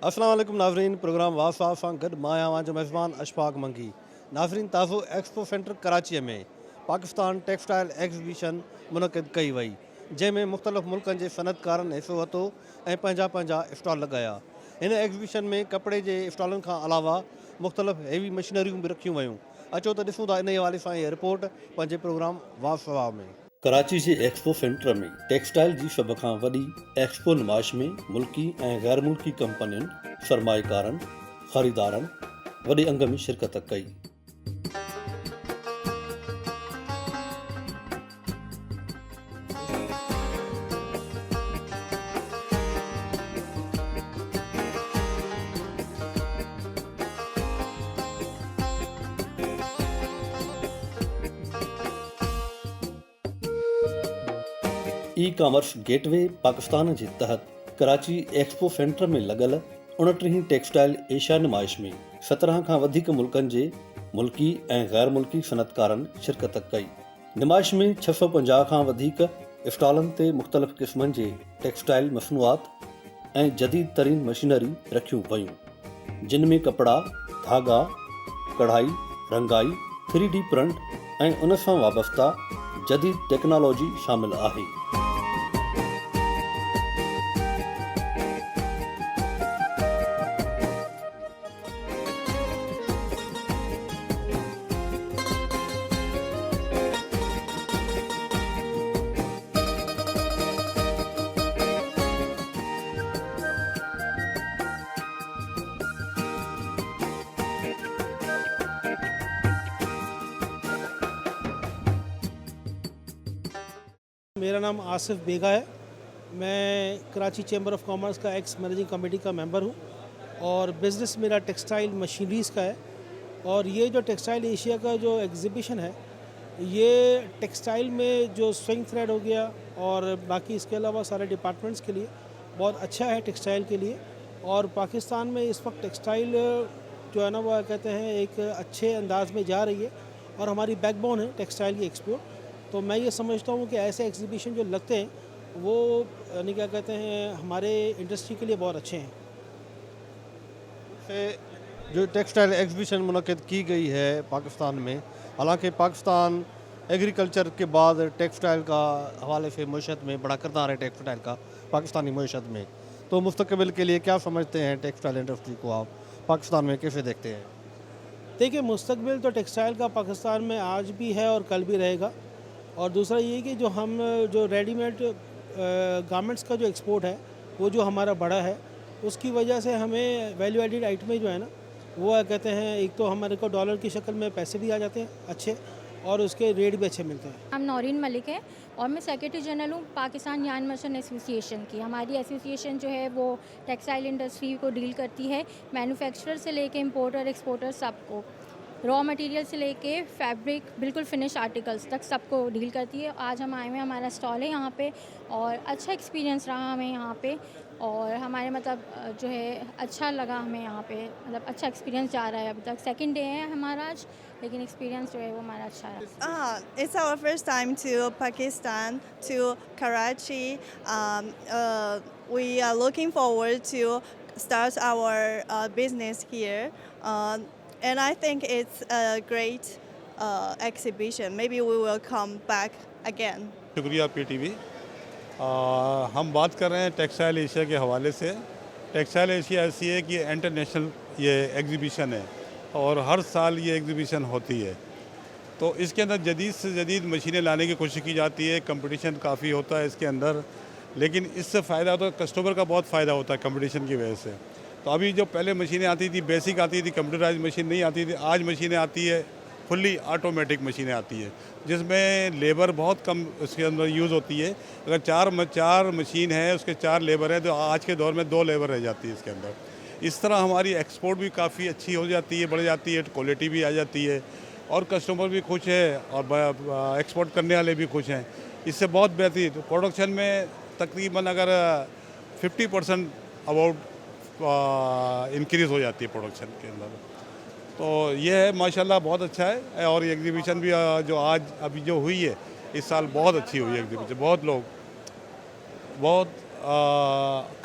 अस्सलाम वालेकुम नाज़रीन, प्रोग्राम वासा सां गॾु मां आहियां जो मेज़बान अशफाक मंगी। नाज़रीन, ताज़ो एक्सपो सेंटर कराची में पाकिस्तान टेक्सटाइल एग्ज़िबिशन मुनक़िद कई वई, जंहिंमें मुख़्तलिफ़ मुल्कनि जे सनअतकारनि हिसो वरितो ऐं पंहिंजा स्टॉल लॻाया। हिन एग्ज़िबिशन में कपिड़े जे स्टॉलनि खां अलावा मुख़्तलिफ़ हेवी मशीनरियूं बि रखियूं वयूं। अचो त ॾिसूं था इन हवाले सां इहा रिपोर्ट पंहिंजे प्रोग्राम वासा में। कराची जे एक्सपो सेंटर में टेक्सटाइल जी सभ खां वॾी एक्सपो नुमाइश में मुल्की ऐं गैर मुल्की कंपनियुनि, सरमाएकारनि, ख़रीदारनि वॾे अंग में शिरकत कई। ई कॉमर्स गेटवे पाकिस्तान जे तहत कराची एक्सपो सेंटर में लॻल 29 टेक्सटाइल एशिया नुमाइश में 17 खां वधीक मुल्कनि जे मुल्की ऐं गैर मुल्की सनअतकारनि शिरकत कई। नुमाइश में 650 खां वधीक स्टॉलनि ते मुख़्तलिफ़ क़िस्मनि जे टेक्सटाइल मसनूआत ऐं जदीद तरीन मशीनरी रखियूं वयूं, जिन में कपड़ा, धागा, कढ़ाई, रंगाई, 3D प्रिंट ऐं उन सां वाबस्ता जदीद टेक्नोलॉजी शामिल आहे। मेरा नाम आसिफ बेगा है। मैं कराची चैम्बर ऑफ कॉमर्स का एक्स मैनेजिंग कमेटी का मेंबर हूँ और बिज़नेस मेरा टेक्सटाइल मशीनरीज़ का है। और ये जो टेक्सटाइल एशिया का जो एग्ज़िबिशन है, ये टेक्सटाइल में जो स्विंग थ्रेड हो गया और बाकी इसके अलावा सारे डिपार्टमेंट्स के लिए बहुत अच्छा है टेक्सटाइल के लिए। और पाकिस्तान में इस वक्त टेक्सटाइल जो है ना, वो कहते हैं एक अच्छे अंदाज में जा रही है और हमारी बैकबोन है टेक्सटाइल की एक्सपोर्ट। तो मैं ये समझता हूँ कि ऐसे एग्ज़िबिशन जो लगते हैं वो यानी क्या कहते हैं हमारे इंडस्ट्री के लिए बहुत अच्छे हैं। जो टेक्सटाइल एग्ज़िबिशन मुनक़िद की गई है पाकिस्तान में, हालांकि पाकिस्तान एग्रीकल्चर के बाद टेक्सटाइल का हवाले से मईशत में बड़ा किरदार है टेक्सटाइल का पाकिस्तानी मईशत में, तो मुस्तकबिल के लिए क्या समझते हैं टेक्सटाइल इंडस्ट्री को आप पाकिस्तान में कैसे देखते हैं? देखिए, मुस्तकबिल तो टेक्सटाइल का पाकिस्तान में आज भी है और कल भी रहेगा। और दूसरा ये कि जो रेडीमेड गारमेंट्स का जो एक्सपोर्ट है वो जो हमारा बड़ा है, उसकी वजह से हमें वैल्यू एडिड आइटमें जो है ना, वो कहते हैं एक तो हमारे को डॉलर की शक्ल में पैसे भी आ जाते हैं अच्छे और उसके रेट भी अच्छे मिलते हैं। नाम नौरीन मलिक है और मैं सेक्रेटरी जनरल हूँ पाकिस्तान यार्न मर्चेंट एसोसिएशन की। हमारी एसोसिएशन जो है वो टेक्सटाइल इंडस्ट्री को डील करती है, मैन्युफैक्चरर से लेके इंपोर्टर एक्सपोर्टर सबको, रॉ मटेरियल से लेके फैब्रिक बिल्कुल फिनिश आर्टिकल्स तक सबको डील करती है। आज हम आए हुए, हमारा स्टॉल है यहाँ पे और अच्छा एक्सपीरियंस रहा हमें यहाँ पे और हमारे मतलब जो है अच्छा लगा हमें यहाँ पे, मतलब अच्छा एक्सपीरियंस जा रहा है। अभी तक सेकंड डे है हमारा आज, लेकिन एक्सपीरियंस जो है वो हमारा अच्छा रहा। It's our first time to Pakistan, to Karachi. We are looking forward to start our business here. And I think it's a great exhibition. Maybe we will come back again. शुक्रिया PTV। हम बात कर रहे हैं textile Asia के हवाले से। Textile Asia ऐसी है कि इंटरनेशनल ये एग्ज़िबिशन है और हर साल ये एग्ज़िबिशन होती है, तो इसके अंदर जदीद से जदीद मशीनें लाने की कोशिश की जाती है। कंपटीशन काफ़ी होता है इसके अंदर, लेकिन इससे फ़ायदा होता है, कस्टमर का बहुत फ़ायदा होता है कंपटीशन की वजह से। तो अभी जो पहले मशीनें आती थी बेसिक आती थी, कंप्यूटराइज मशीन नहीं आती थी, आज मशीनें आती है फुल्ली ऑटोमेटिक मशीनें आती है, जिसमें लेबर बहुत कम उसके अंदर यूज़ होती है। अगर चार मशीन है, उसके 4 लेबर है, तो आज के दौर में 2 लेबर रह जाती है इसके अंदर। इस तरह हमारी एक्सपोर्ट भी काफ़ी अच्छी हो जाती है, बढ़ जाती है, क्वालिटी भी आ जाती है और कस्टमर भी खुश है और एक्सपोर्ट करने वाले भी खुश हैं। इससे बहुत बेहतरीन तो प्रोडक्शन में तकरीबन अगर 50% अबाउट इंक्रीज़ हो जाती है प्रोडक्शन के अंदर। तो ये है माशाल्लाह बहुत अच्छा है। और ये एग्जीबिशन भी जो आज अभी जो हुई है इस साल बहुत अच्छी हुई है एग्जीबिशन। बहुत लोग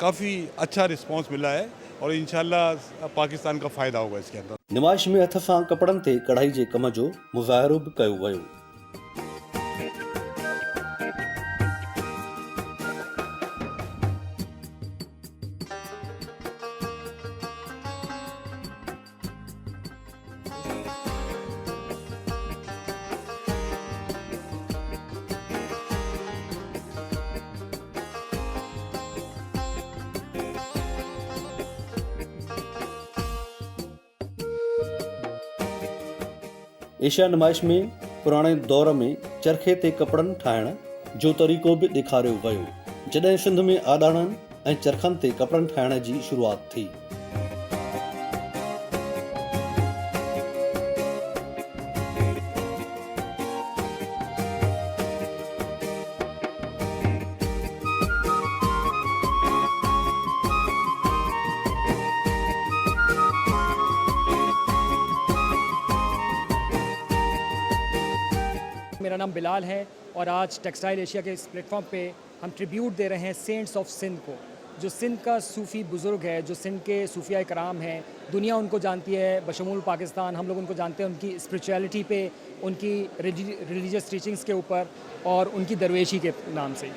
काफ़ी अच्छा रिस्पांस मिला है और इंशाल्लाह पाकिस्तान का फ़ाइदा होगा इसके अंदर। नुमाइश में हथ सां कपड़नि ते कढ़ाई जे कम जो मुज़ाहिरो बि कयो वियो। एशिया नुमाइश में पुराणे दौर में चरखे ते कपड़नि ठाहिण जो तरीक़ो बि ॾेखारियो वियो, जॾहिं सिंध में आॾाणनि ऐं चरखनि ते कपड़नि ठाहिण जी शुरूआत थी। मेरा नाम बिलाल है और आज टेक्सटाइल एशिया के इस प्लेटफॉर्म पे हम ट्रिब्यूट दे रहे हैं सेंट्स ऑफ सिंध को, जो सिंध का सूफ़ी बुज़ुर्ग है, जो सिंध के सूफिया कराम हैं। दुनिया उनको जानती है, बशमूल पाकिस्तान हम लोग उनको जानते हैं उनकी स्पिरिचुअलिटी पे, उनकी रिलीजियस टीचिंग्स के ऊपर और उनकी दरवेशी के नाम से।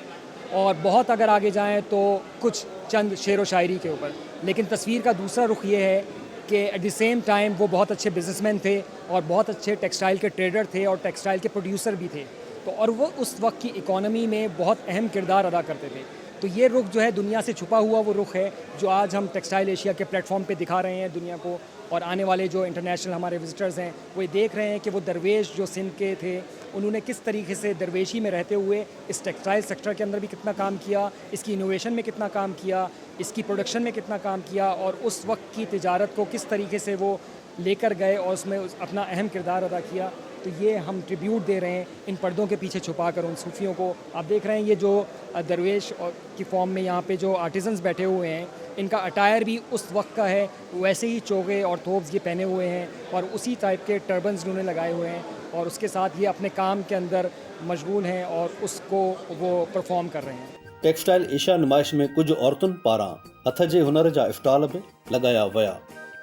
और बहुत अगर आगे जाएँ तो कुछ चंद शेर व शायरी के ऊपर। लेकिन तस्वीर का दूसरा रुख ये है कि एट द सेम टाइम वो बहुत अच्छे बिजनेसमैन थे और बहुत अच्छे टेक्सटाइल के ट्रेडर थे और टेक्सटाइल के प्रोड्यूसर भी थे। तो और वो उस वक्त की इकोनॉमी में बहुत अहम किरदार अदा करते थे। तो ये रुख जो है दुनिया से छुपा हुआ वो रुख है जो आज हम टेक्सटाइल एशिया के प्लेटफॉर्म पे दिखा रहे हैं दुनिया को। और आने वाले जो इंटरनेशनल हमारे विजिटर्स हैं वो ये देख रहे हैं कि वो दरवेश जो सिंध के थे उन्होंने किस तरीके से दरवेशी में रहते हुए इस टेक्सटाइल सेक्टर के अंदर भी कितना काम किया, इसकी इनोवेशन में कितना काम किया, इसकी प्रोडक्शन में कितना काम किया और उस वक्त की तिजारत को किस तरीके से वो लेकर गए और उसमें अपना अहम किरदार अदा किया। तो ये हम ट्रिब्यूट दे रहे हैं इन पर्दों के पीछे छुपा कर उन सूफियों को। आप देख रहे हैं ये जो दरवेश की फॉर्म में यहाँ पे जो आर्टिजन्स बैठे हुए हैं, इनका अटायर भी उस वक्त का है, वैसे ही चोगे और थोब्स ये पहने हुए हैं और उसी टाइप के टर्बन्स उन्होंने लगाए हुए हैं और उसके साथ ये अपने काम के अंदर मशगूल हैं और उसको वो परफॉर्म कर रहे हैं। टेक्सटाइल एशिया नुमाइश में कुछ औरतुनि पारां हथ जे हुनर जा स्टॉल बि लॻाया विया,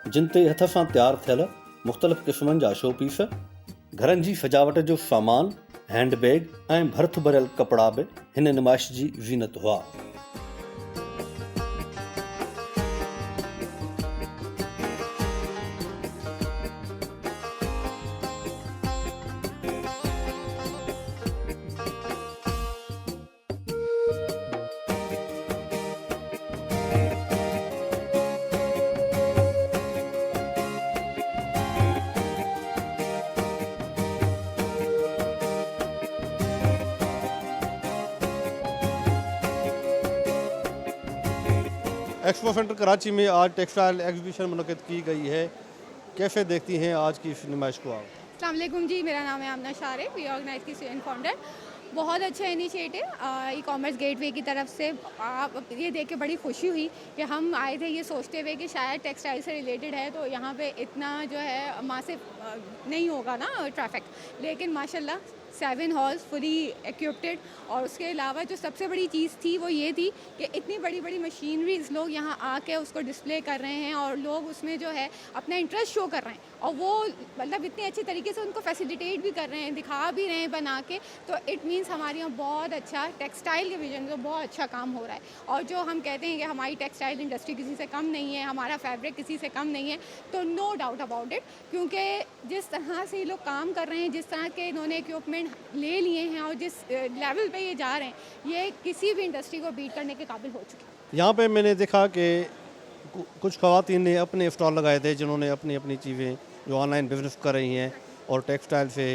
जिन ते हथ सां तैयार थियल मुख़्तलिफ़ क़िस्मनि जा शो पीस, घरनि जी सजावट जो सामान, हैंडबैग ऐं भर्थ भरियल कपड़ा बि हिन नुमाइश जी ज़ीनत हुआ। एक्सपो सेंटर कराची में आज टेक्सटाइल एग्जीबिशन मुनक़िद की गई है। कैसे देखती हैं आज की इस नुमाइश को आप? अस्सलाम वालेकुम जी, मेरा नाम है आमना शारे, वी ऑर्गेनाइज की स्टूडेंट फाउंडर। बहुत अच्छा इनिशिएटिव ई कॉमर्स गेटवे की तरफ से। आप ये देख के बड़ी खुशी हुई कि हम आए थे ये सोचते हुए कि शायद टेक्सटाइल से रिलेटेड है तो यहाँ पे इतना जो है मासिव नहीं होगा ना ट्रैफिक, लेकिन माशाल्लाह 7 हॉल्स फुली इक्विप्ड। और उसके अलावा जो सबसे बड़ी चीज़ थी वो ये थी कि इतनी बड़ी बड़ी मशीनरीज लोग यहाँ आके उसको डिस्प्ले कर रहे हैं और लोग उसमें जो है अपना इंटरेस्ट शो कर रहे हैं और वो मतलब इतने अच्छे तरीके से उनको फैसिलिटेट भी कर रहे हैं, दिखा भी रहे हैं बना के। तो इट मीन्स हमारे यहाँ बहुत अच्छा टेक्सटाइल के विजन को बहुत अच्छा काम हो रहा है। और जो हम कहते हैं कि हमारी टेक्सटाइल इंडस्ट्री किसी से कम नहीं है, हमारा फैब्रिक किसी से कम नहीं है, तो नो डाउट अबाउट इट। क्योंकि जिस तरह से ये लोग काम कर रहे हैं, जिस तरह के इन्होंने इक्विपमेंट ले लिए हैं और जिस लेवल पे ये जा रहे हैं, ये किसी भी इंडस्ट्री को बीट करने के काबिल हो चुके हैं। यहाँ पे मैंने देखा कि कुछ ख़वातीन ने अपने स्टॉल लगाए थे जिन्होंने अपनी अपनी चीज़ें जो ऑनलाइन बिजनेस कर रही हैं और टेक्सटाइल से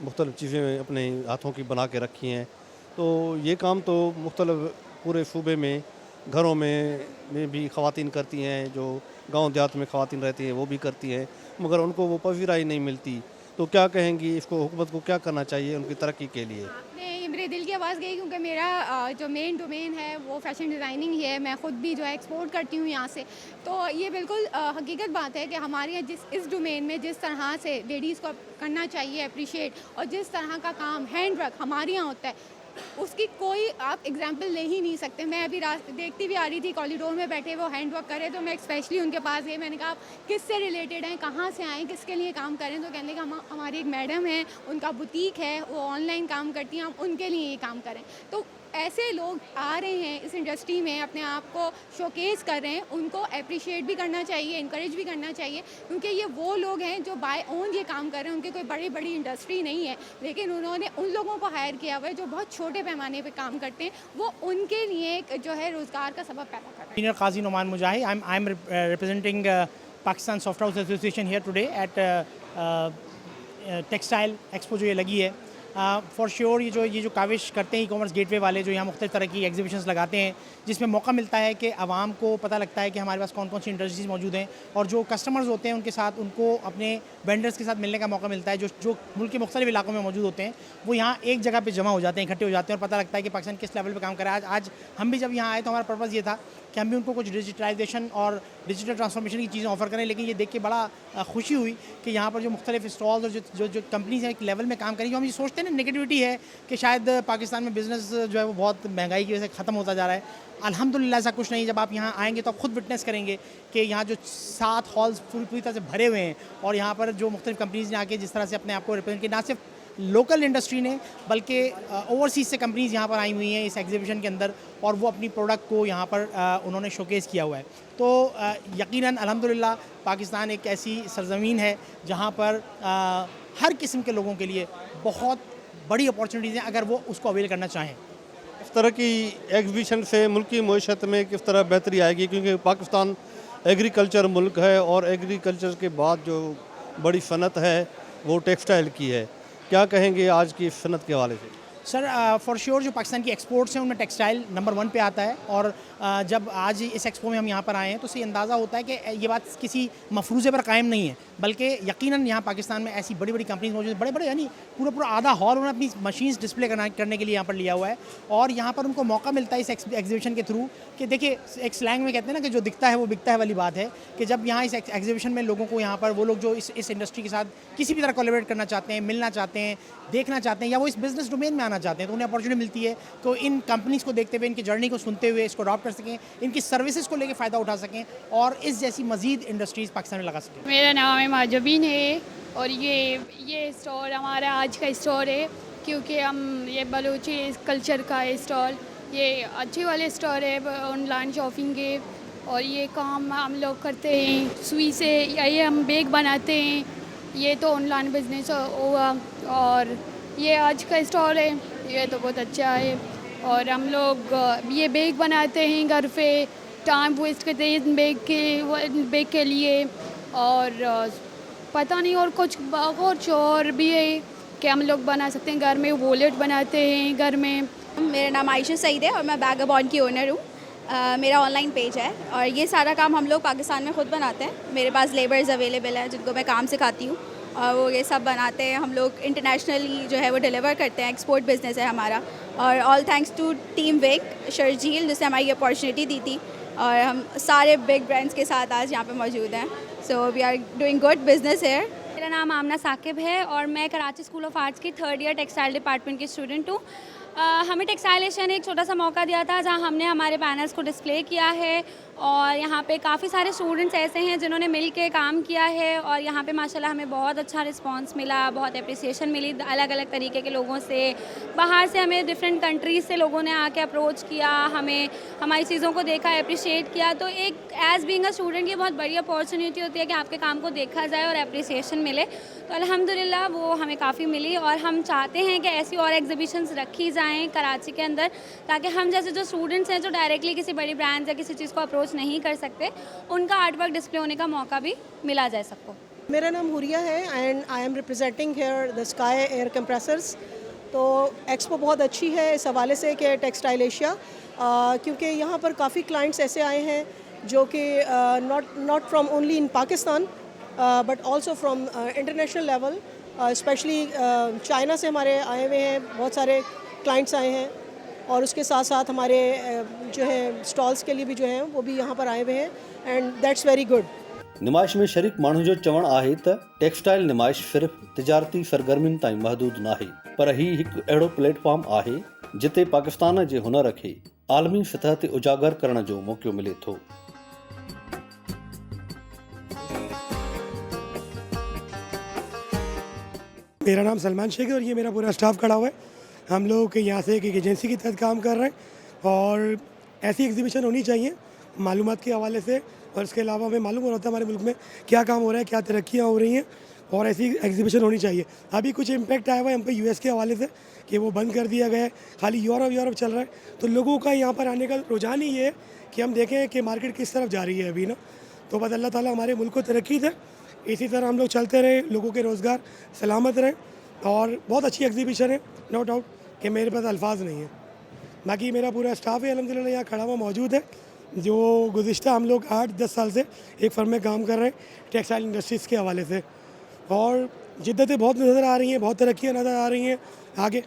मुख्तलिफ़ चीज़ें अपने हाथों की बना के रखी हैं। तो ये काम तो मुख्तलिफ़ पूरे सूबे में घरों में भी ख़वातीन करती हैं, जो गांव देहात में ख़वातीन रहती हैं वो भी करती हैं, मगर उनको वो पजीराई नहीं मिलती। तो क्या कहेंगी, इसको हुकूमत को क्या करना चाहिए उनकी तरक्की के लिए? आपने मेरे दिल की आवाज़ गई, क्योंकि मेरा जो मेन डोमेन है वो फैशन डिज़ाइनिंग ही है। मैं ख़ुद भी जो है एक्सपोर्ट करती हूँ यहाँ से। तो ये बिल्कुल हकीकत बात है कि हमारे यहाँ इस डोमेन में जिस तरह से लेडीज़ को करना चाहिए अप्रिशिएट, और जिस तरह का काम हैंड वर्क हमारे यहाँ होता है, उसकी कोई आप एग्जाम्पल ले ही नहीं सकते। मैं अभी देखती भी आ रही थी, कॉरिडोर में बैठे वो हैंड वर्क करे, तो मैं स्पेशली उनके पास गई। मैंने कहा आप किससे रिलेटेड हैं, कहाँ से आए, किसके लिए काम करें? तो कहने लगा हमारी एक मैडम है, उनका बुटीक है, वो ऑनलाइन काम करती हैं, हम उनके लिए ये काम करें। तो ऐसे लोग आ रहे हैं इस इंडस्ट्री में, अपने आप को शोकेस कर रहे हैं, उनको अप्रिशिएट भी करना चाहिए, इनकरेज भी करना चाहिए, क्योंकि ये वो लोग हैं जो बाय ओन ये काम कर रहे हैं। उनकी कोई बड़ी बड़ी इंडस्ट्री नहीं है, लेकिन उन्होंने उन लोगों को हायर किया हुआ है जो बहुत छोटे पैमाने पे काम करते हैं, वो उनके लिए एक जो है रोज़गार का सबब पैदा कर रहे हैं। Senior Qazi Noman Mujahi. I'm representing Pakistan Soft House Association here today at Textile Expo जो ये लगी है। फॉर श्योर ये जो काविश करते हैं ई कॉमर्स गेटवे वाले, जो यहाँ मुख्तलिफ तरह की एग्जीबिशंस लगाते हैं, जिसमें मौका मिलता है कि आवाम को पता लगता है कि हमारे पास कौन कौन सी इंडस्ट्रीज़ मौजूद हैं, और जो कस्टमर्स होते हैं उनके साथ उनको अपने वेंडर्स के साथ मिलने का मौका मिलता है, जो मुल्क के मुख्तलिफ इलाकों में मौजूद होते हैं, वो यहाँ एक जगह पर जमा हो जाते हैं, इकट्ठे हो जाते हैं, और पता लगता है कि पाकिस्तान किस लेवल पर काम कर रहा है। आज हम भी जब यहाँ आए तो हमारा पर्पज़ ये था कि हम भी उनको कुछ डिजिटलाइजेशन और डिजिटल ट्रांसफॉर्मेशन की चीज़ें ऑफ़र करें। लेकिन ये देख के बड़ा खुशी हुई कि यहाँ पर जो मुख्तलिफ स्टॉल्स और जो कंपनीज हैं एक लेवल में काम करें। जो हम ये सोचते हैं ना नेगेटिविटी है कि शायद पाकिस्तान में बिज़नेस जो है वो बहुत महंगाई की वजह से ख़त्म होता जा रहा है, अल्हम्दुलिल्लाह ऐसा कुछ नहीं। जब आप यहाँ आएंगे तो आप खुद विटनेस करेंगे कि यहाँ जो 7 हॉल्स पूरी तरह से भरे हुए हैं, और यहाँ पर जो मुख्तलिफ कंपनीज़ ने आके जिस तरह से अपने आप को रिप्रेजेंट किया, ना सिर्फ लोकल इंडस्ट्री ने बल्कि ओवरसीज़ से कंपनीज़ यहाँ पर आई हुई हैं इस एग्जीबिशन के अंदर, और वो अपनी प्रोडक्ट को यहाँ पर उन्होंने शोकेस किया हुआ है। तो यकीनन अल्हम्दुलिल्लाह पाकिस्तान एक ऐसी सरज़मीन है जहाँ पर हर किस्म के लोगों के लिए बहुत बड़ी अपॉर्चुनिटीज़ हैं अगर वो उसको अवेल करना चाहें। इस तरह की एग्जीबिशन से मुल्क की मईशत में किस तरह बेहतरी आएगी, क्योंकि पाकिस्तान एग्रीकल्चर मुल्क है और एग्रीकल्चर के बाद जो बड़ी सनत है वो टेक्सटाइल की है। क्या कहेंगे आज की सनत के हवाले से? सर फॉर श्योर जो पाकिस्तान की एक्सपोर्ट्स हैं उनमें टेक्सटाइल नंबर 1 पे आता है, और जब आज इस एक्सपो में हम यहाँ पर आए हैं तो इससे अंदाज़ा होता है कि ये बात किसी मफरूज़े पर कायम नहीं है, बल्कि यकीनन यहाँ पाकिस्तान में ऐसी बड़ी बड़ी कंपनीज मौजूद हैं, बड़े बड़े, यानी पूरा आधा हॉल उन्होंने अपनी मशीन्स डिस्प्ले करने के लिए यहाँ पर लिया हुआ है। और यहाँ पर उनको मौका मिलता है इस एग्जीबिशन के थ्रू कि देखिए, एक स्लैंग में कहते हैं ना कि जो दिखता है वो बिकता है वाली बात है, कि जब यहाँ इस एग्जीबिशन में लोगों को यहाँ पर वो लोग जो इस इंडस्ट्री के साथ किसी भी तरह कोलैबोरेट करना चाहते हैं, मिलना चाहते हैं, देखना चाहते हैं, या वो इस बिज़नेस डोमेन में आना चाहते हैं, तो उन्हें अपॉर्चुनिटी मिलती है तो इन कंपनीज़ को देखते हुए, इनकी जर्नी को सुनते हुए इसको अडॉप्ट कर सकें, इनकी सर्विसेज को लेकर फ़ायदा उठा सकें, और इस जैसी मज़ीद इंडस्ट्रीज़ पाकिस्तान में लगा सकें। मेरा नाम है माजबीन है, और ये स्टॉल हमारा आज का स्टॉल है, क्योंकि हम ये बलूची कल्चर का स्टॉल, ये अच्छी वाले स्टॉल है ऑनलाइन शॉपिंग के, और ये काम हम लोग करते हैं सुई से, ये हम बैग बनाते हैं, ये तो ऑनलाइन बिजनेस हुआ। और ये आज का स्टॉल है, ये तो बहुत अच्छा है, और हम लोग ये बैग बनाते हैं घर पे, टाइम वेस्ट करते हैं बैग के लिए, और पता नहीं और कुछ और भी है कि हम लोग बना सकते हैं घर में, वॉलेट बनाते हैं घर में। मेरा नाम आयशा सईद है और मैं बैगाबॉन की ओनर हूँ। मेरा ऑनलाइन पेज है और ये सारा काम हम लोग पाकिस्तान में ख़ुद बनाते हैं। मेरे पास लेबर्स अवेलेबल हैं जिनको मैं काम सिखाती हूँ, और वो ये सब बनाते हैं। हम लोग इंटरनेशनली जो है वो डिलीवर करते हैं, एक्सपोर्ट बिजनेस है हमारा। और ऑल थैंक्स टू टीम विक शर्जील जिसने हमारी ये अपॉर्चुनिटी दी थी, और हम सारे बिग ब्रांड्स के साथ आज यहाँ पे मौजूद हैं। So we are doing good business here. मेरा नाम आमना साकिब है और मैं कराची स्कूल ऑफ आर्ट्स की 3rd ईयर टेक्सटाइल डिपार्टमेंट की स्टूडेंट हूँ। हमें टेक्सटाइल एशिया ने एक छोटा सा मौका दिया था जहाँ हमने हमारे बैनर्स को डिस्प्ले किया है, और यहाँ पे काफ़ी सारे स्टूडेंट्स ऐसे हैं जिन्होंने मिल के काम किया है, और यहाँ पे माशाल्लाह हमें बहुत अच्छा रिस्पांस मिला, बहुत अप्रिसिएशन मिली अलग अलग तरीके के लोगों से। बाहर से हमें डिफरेंट कंट्रीज़ से लोगों ने आके अप्रोच किया, हमें हमारी चीज़ों को देखा, अप्रिशिएट किया। तो एक एज़ बीइंग अ स्टूडेंट ये बहुत बड़ी अपॉर्चुनिटी होती है कि आपके काम को देखा जाए और अप्रिसिएशन मिले। तो अल्हम्दुलिल्लाह वो हमें काफ़ी मिली, और हम चाहते हैं कि ऐसी और एग्जीबिशंस रखी जाएँ कराची के अंदर, ताकि हम जैसे जो स्टूडेंट्स हैं जो डायरेक्टली किसी बड़ी ब्रांड या किसी चीज़ को अप्रोच नहीं कर सकते, उनका आर्ट वर्क डिस्प्ले होने का मौका भी मिला जाए सबको। मेरा नाम हुरिया है and I am representing here the Sky Air compressors. तो एक्सपो बहुत अच्छी है इस हवाले से कि टेक्सटाइल एशिया, क्योंकि यहाँ पर काफ़ी क्लाइंट्स ऐसे आए हैं जो कि not from only in Pakistan but also from international level, specially China से हमारे आए हुए हैं, बहुत सारे क्लाइंट्स आए हैं। और उसके साथ साथ हमारे जो है स्टॉल्स के लिए भी जो हैं वो भी यहाँ पर आए हुए हैं एंड दैट्स वेरी गुड। नुमाइश में शरीक माण्हुनि जो चवणु आहे त टेक्सटाइल नुमाइश सिर्फ़ तिजारती सरगर्मियुनि ताईं महदूद नाहे, पर ही हिकु अहिड़ो प्लेटफॉर्म आहे जिते पाकिस्तान जे हुनर खे आलमी सतह ते उजागर करण जो मौक़ो मिले थो। मेरा नाम सलमान शेख है और ये मेरा पूरा स्टाफ खड़ा हुआ है। हम लोग यहाँ से एक एजेंसी के तहत काम कर रहे हैं और ऐसी एग्जीबिशन होनी चाहिए मालूमात के हवाले से, और इसके अलावा हमें मालूम होता है हमारे मुल्क में क्या काम हो रहा है, क्या तरक्कियाँ हो रही हैं, और ऐसी एग्जीबिशन होनी चाहिए। अभी कुछ इम्पैक्ट आया हुआ है हम पे यूएस के हवाले से कि वो बंद कर दिया गया है, खाली यूरोप चल रहा है। तो लोगों का यहाँ पर आने का रुझान ही ये है कि हम देखें कि मार्केट किस तरफ जा रही है अभी ना। तो बस अल्लाह ताला हमारे मुल्क को तरक्की दे, इसी तरह हम लोग चलते रहे, लोगों के रोज़गार सलामत रहे। और बहुत अच्छी एग्जीबिशन है, नो डाउट कि मेरे पास अल्फाज नहीं है। बाकी मेरा पूरा स्टाफ है अल्हम्दुलिल्लाह यहाँ खड़ा हुआ मौजूद है, जो गुज़िश्ता हम लोग 8-10 साल से एक फर्म में काम कर रहे हैं टेक्सटाइल इंडस्ट्रीज़ के हवाले से, और जिद्दतें बहुत नज़र आ रही हैं, बहुत तरक्कियाँ नज़र आ रही हैं आगे।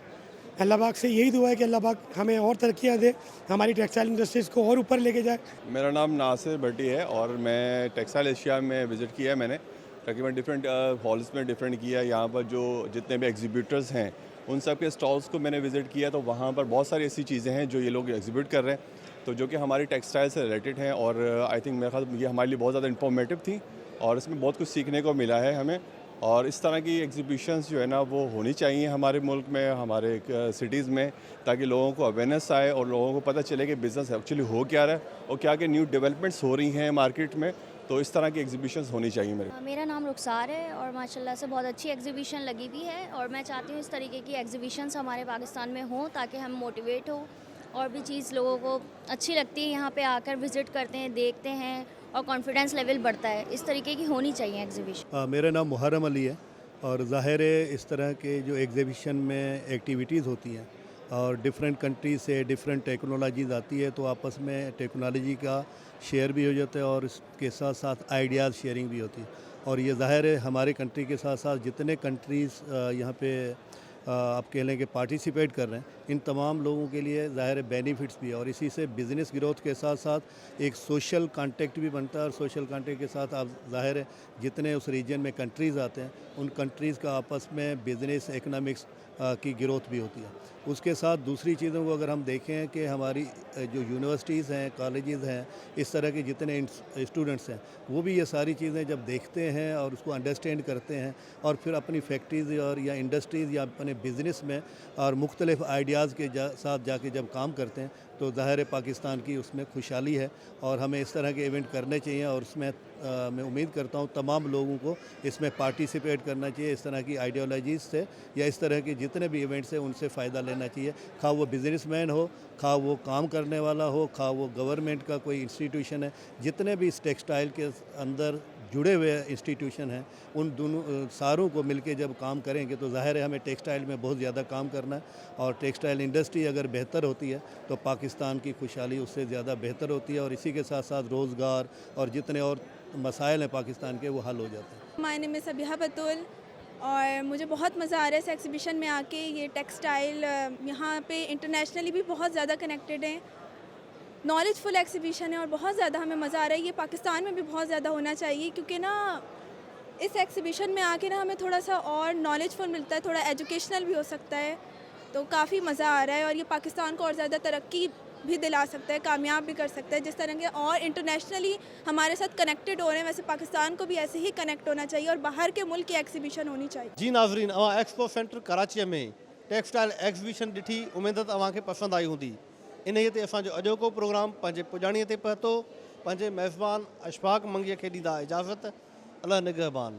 अल्लाह पाक से यही दुआ है कि अल्लाह पाक हमें और तरक्कियाँ दे, हमारी टेक्सटाइल इंडस्ट्रीज़ को और ऊपर लेके जाए। मेरा नाम नासिर भट्टी है और मैं टेक्सटाइल एशिया में विज़िट किया है मैंने, तकरीबन डिफरेंट हॉल्स में डिफरेंट किया है। यहाँ पर जो जितने भी एग्जीब्यूटर्स हैं उन सब के स्टॉल्स को मैंने विज़िट किया, तो वहाँ पर बहुत सारी ऐसी चीज़ें हैं जो ये लोग एग्जीब्यूट कर रहे हैं, तो जो कि हमारी टेक्सटाइल से रिलेटेड हैं। और आई थिंक मेरे ख्याल ये हमारे लिए बहुत ज़्यादा इन्फॉर्मेटिव थी और इसमें बहुत कुछ सीखने को मिला है हमें। और इस तरह की एग्जीबिशंस जो है ना वो होनी चाहिए हमारे मुल्क में, हमारे सिटीज़ में, ताकि लोगों को अवेयरनेस आए और लोगों को पता चले कि बिज़नेस एक्चुअली हो क्या रहा है और क्या क्या न्यू डेवलपमेंट्स हो रही हैं मार्केट में। तो इस तरह की एग्जीबिशंस होनी चाहिए मेरा नाम रुखसार है और माशाल्लाह से बहुत अच्छी एग्जीबिशन लगी हुई है, और मैं चाहती हूँ इस तरीके की एग्जीबिशंस हमारे पाकिस्तान में हों ताकि हम मोटिवेट हो, और भी चीज़ लोगों को अच्छी लगती है, यहाँ पे आकर विज़िट करते हैं, देखते हैं और कॉन्फिडेंस लेवल बढ़ता है। इस तरीके की होनी चाहिए एग्जीबिशन। मेरा नाम मुहर्रम अली है और ज़ाहिर है इस तरह के जो एग्जीबिशन में एक्टिविटीज़ होती हैं और डिफरेंट कंट्री से डिफरेंट टेक्नोलॉजीज़ आती है, तो आपस में टेक्नोलॉजी का शेयर भी हो जाता है और इसके साथ साथ आइडियाज़ शेयरिंग भी होती है। और ये ज़ाहिर है हमारे कंट्री के साथ साथ जितने कंट्रीज़ यहाँ पे आप कह लें कि पार्टिसिपेट कर रहे हैं, इन तमाम लोगों के लिए ज़ाहिर बेनिफिट्स भी है, और इसी से बिज़नेस ग्रोथ के साथ साथ एक सोशल कांटेक्ट भी बनता है। और सोशल कांटेक्ट के साथ आप ज़ाहिर है जितने उस रीजन में कंट्रीज़ आते हैं उन कंट्रीज़ का आपस में बिज़नेस इकनॉमिक्स की ग्रोथ भी होती है। उसके साथ दूसरी चीज़ों को अगर हम देखें कि हमारी जो यूनिवर्सिटीज़ हैं, कॉलेजेस हैं, इस तरह के जितने स्टूडेंट्स हैं वो भी ये सारी चीज़ें जब देखते हैं और उसको अंडरस्टैंड करते हैं और फिर अपनी फैक्ट्रीज़ और या इंडस्ट्रीज़ या अपने बिज़नेस में और मुख्तलिफ आइडियाज़ के साथ जाके जब काम करते हैं, तो ज़ाहिर है पाकिस्तान की उसमें खुशहाली है। और हमें इस तरह के इवेंट करने चाहिए और उसमें मैं उम्मीद करता हूँ तमाम लोगों को इसमें पार्टिसिपेट करना चाहिए। इस तरह की आइडियोलॉजीज़ से या इस तरह के जितने भी इवेंट्स हैं उनसे फ़ायदा लेना चाहिए, खा वो बिज़नेसमैन हो, खा वो काम करने वाला हो, खा वो गवर्नमेंट का कोई इंस्टीट्यूशन है। जितने भी इस टेक्सटाइल के अंदर जुड़े हुए इंस्टीट्यूशन हैं उन दोनों सारों को मिलके जब काम करेंगे तो ज़ाहिर है हमें टेक्सटाइल में बहुत ज़्यादा काम करना है, और टेक्सटाइल इंडस्ट्री अगर बेहतर होती है तो पाकिस्तान की खुशहाली उससे ज़्यादा बेहतर होती है, और इसी के साथ साथ रोज़गार और जितने और मसाइल हैं पाकिस्तान के वो हल हो जाते हैं। My name is Sabiha Batul और मुझे बहुत मज़ा आ रहा है इस एग्जीबिशन में आके। ये टेक्सटाइल यहाँ पे इंटरनेशनली भी बहुत ज़्यादा कनेक्टेड है, नॉलेजफुल एग्जीबिशन है और बहुत ज़्यादा हमें मज़ा आ रहा है। ये पाकिस्तान में भी बहुत ज़्यादा होना चाहिए, क्योंकि ना इस एग्जीबिशन में आके ना हमें थोड़ा सा और नॉलेजफुल मिलता है, थोड़ा एजुकेशनल भी हो सकता है, तो काफ़ी मज़ा आ रहा है। और ये पाकिस्तान को और ज़्यादा तरक्की भी दिला सकता है, कामयाब भी कर सकता है जिस तरह के और इंटरनेशनली हमारे साथ कनेक्टेड हो रहे हैं, वैसे पाकिस्तान को भी ऐसे ही कनेक्ट होना चाहिए और बाहर के मुल्क की एग्जीबिशन होनी चाहिए। जी नाज़रीन, अवां एक्सपो सेंटर कराची में टेक्सटाइल एग्जीबिशन ॾिठी, उमेद त तव्हांखे पसंदि आई हूंदी। इन ते असांजो अॼोको प्रोग्राम पंहिंजे पुॼाणीअ ते पहुतो। पंहिंजे मेज़बान अशफाक मंगीअ खे ॾींदा इजाज़त। अल्लाह निगहबान।